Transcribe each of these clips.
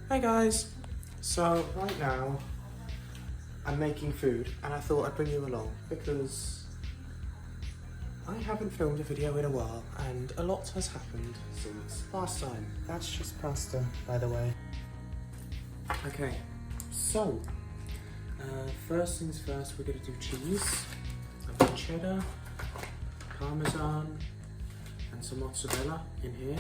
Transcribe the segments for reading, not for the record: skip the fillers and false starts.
Hey guys! So right now I'm making food and I thought I'd bring you along because I haven't filmed a video in a while and a lot has happened since last time. That's just pasta, by the way. Okay, so first things first, we're going to do cheese. I've got cheddar, parmesan and some mozzarella in here,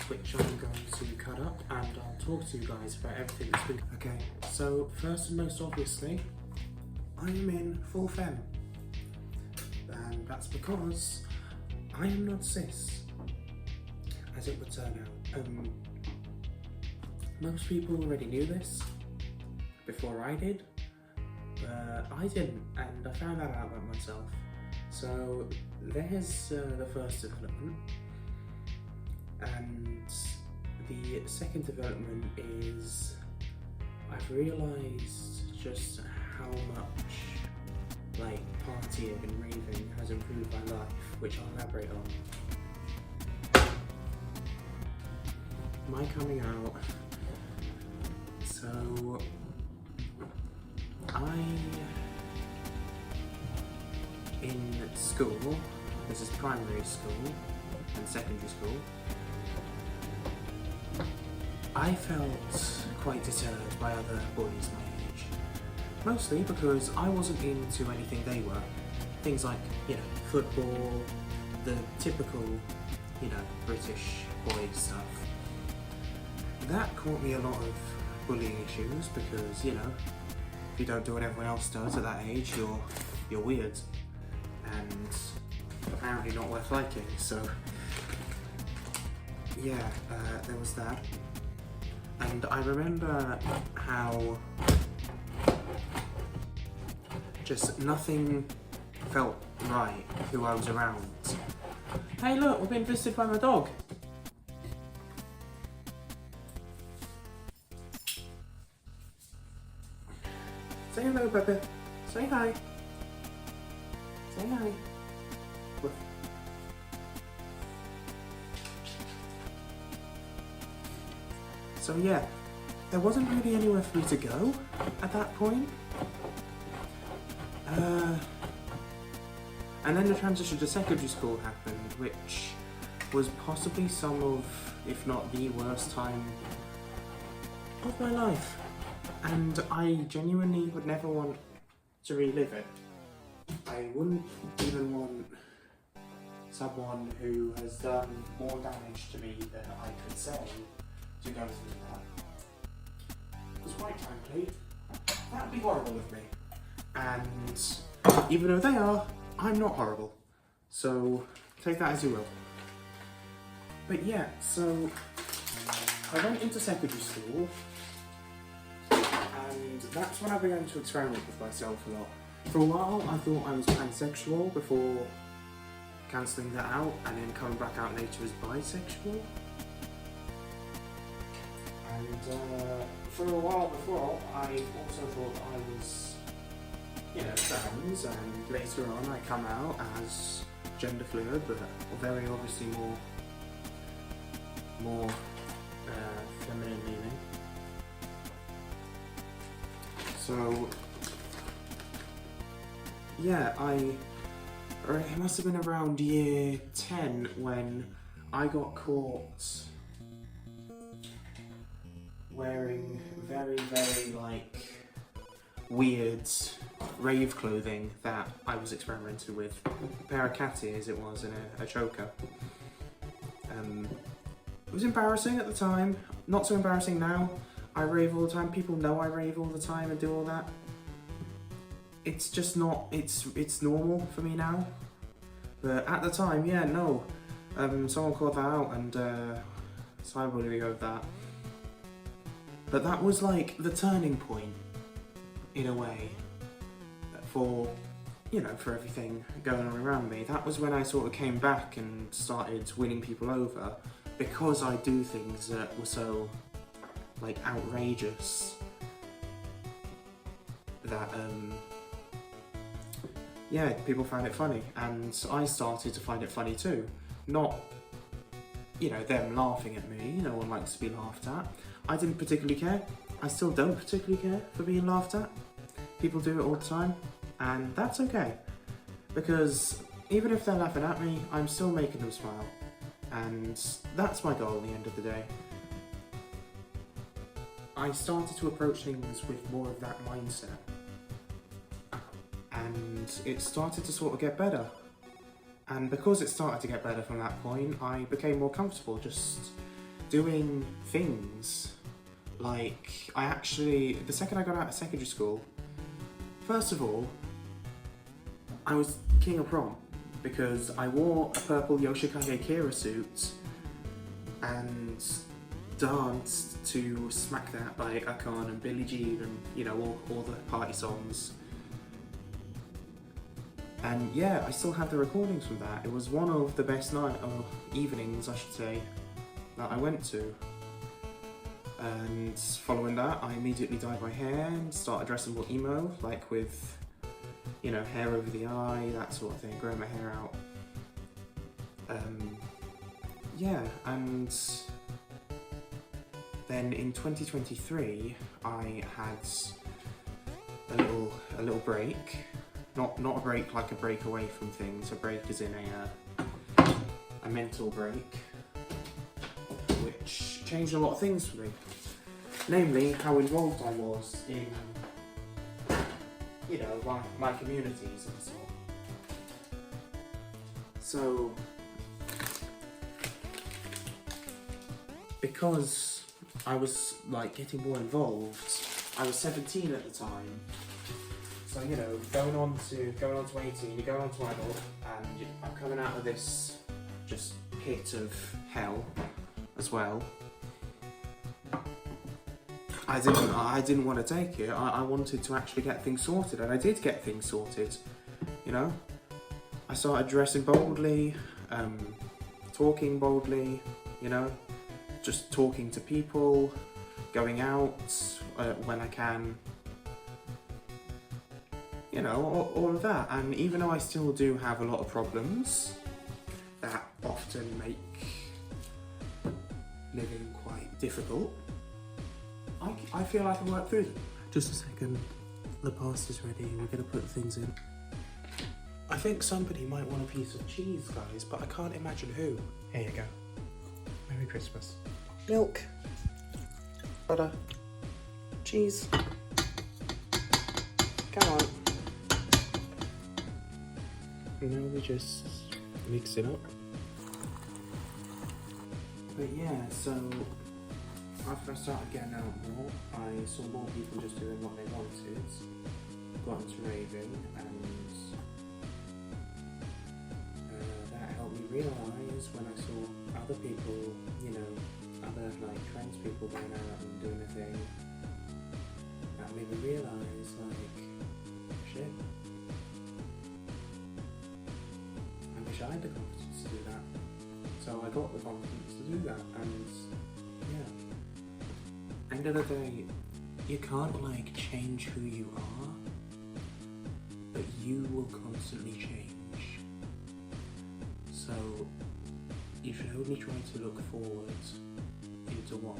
which I'm going to cut up and I'll talk to you guys about everything that's been... Okay, so first and most obviously, I am in full femme. And that's because I am not cis, as it would turn out. Most people already knew this before I did, but I didn't, and I found that out about myself. So there's the first development. And the second development is I've realised just how much partying and raving has improved my life, which I'll elaborate on. My coming out. So in school, this is primary school and secondary school, I felt quite deterred by other boys my age. Mostly because I wasn't into anything they were. Things like, football, the typical, British boy stuff. That caused me a lot of bullying issues because, if you don't do what everyone else does at that age, you're weird. And apparently not worth liking, so yeah, there was that. And I remember how just nothing felt right who I was around. Hey look, we're being visited by my dog. Say hello, Pepe. Say hi. Say hi. Woof. So yeah, there wasn't really anywhere for me to go at that point. And then the transition to secondary school happened, which was possibly some of, if not the worst time of my life. And I genuinely would never want to relive it. I wouldn't even want someone who has done more damage to me than I could say to go through that. Because quite frankly, that would be horrible of me. And even though they are, I'm not horrible. So take that as you will. But yeah, so I went into secondary school and that's when I began to experiment with myself a lot. For a while I thought I was pansexual before cancelling that out and then coming back out later as bisexual. And for a while before, I also thought I was, trans, and later on I come out as gender fluid, but very obviously more feminine leaning. So yeah, it must have been around year 10 when I got caught wearing very, very weird rave clothing that I was experimenting with. A pair of cat ears it was, and a choker. It was embarrassing at the time, not so embarrassing now. I rave all the time, people know I rave all the time and do all that. It's just not, it's normal for me now. But at the time, yeah, no. Someone called that out and so I really go with that. But that was the turning point, in a way, for everything going on around me. That was when I sort of came back and started winning people over, because I do things that were so, outrageous, that, yeah, people found it funny, and I started to find it funny too. Not you know, them laughing at me. No one likes to be laughed at. I didn't particularly care. I still don't particularly care for being laughed at. People do it all the time, and that's okay. Because even if they're laughing at me, I'm still making them smile. And that's my goal at the end of the day. I started to approach things with more of that mindset. And it started to sort of get better. And because it started to get better from that point, I became more comfortable just doing things. Like, the second I got out of secondary school, first of all, I was king of prom because I wore a purple Yoshikage Kira suit and danced to Smack That by Akon and Billie Jean and, you know, all the party songs. And yeah, I still have the recordings from that. It was one of the best evenings, I should say, that I went to. And following that, I immediately dyed my hair and started dressing more emo, like with, you know, hair over the eye, that sort of thing, growing my hair out. Yeah, and then in 2023, I had a little break. Not a break like a break away from things, a break as in a mental break, which changed a lot of things for me. Namely, how involved I was in, you know, my communities and so on. So, because I was like getting more involved, I was 17 at the time. So, you know, going on to 18, you go on to adult, and I'm coming out of this just pit of hell as well. I didn't want to take it. I wanted to actually get things sorted, and I did get things sorted. You know, I started dressing boldly, talking boldly. You know, just talking to people, going out when I can. You know, all of that. And even though I still do have a lot of problems that often make living quite difficult, I feel like I can work through them. Just a second, the pasta's ready, we're gonna put things in. I think somebody might want a piece of cheese, guys, but I can't imagine who. Here you go. Merry Christmas. Milk, butter, cheese. Come on. Now we just mix it up. But yeah, so after I started getting out more, I saw more people just doing what they wanted, got into raving, and that helped me realise when I saw other people, you know, other like trans people going out and doing their thing, that made me realise, like, shit, I wish I had the confidence to do that. So I got the confidence to do that, and yeah. End of the day, you can't like change who you are, but you will constantly change. So you should only try to look forward into what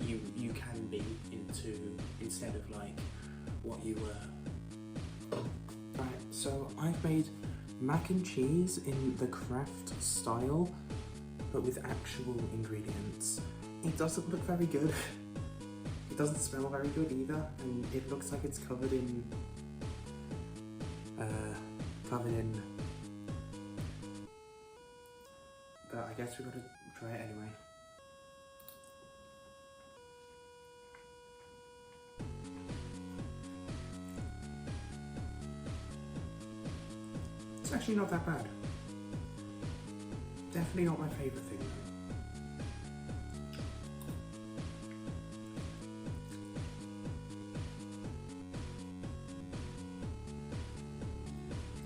you can be into, instead of like what you were. Right, so I've made mac and cheese in the Kraft style, but with actual ingredients. It doesn't look very good. It doesn't smell very good either, and it looks like it's covered in but I guess we gotta try it anyway. It's actually not that bad. Definitely not my favourite thing though.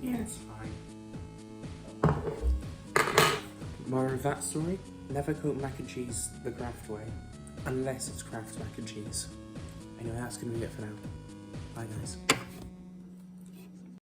Yeah, it's fine. Moral of that story, never cook mac and cheese the Kraft way, unless it's Kraft mac and cheese. Anyway, that's going to be it for now. Bye guys.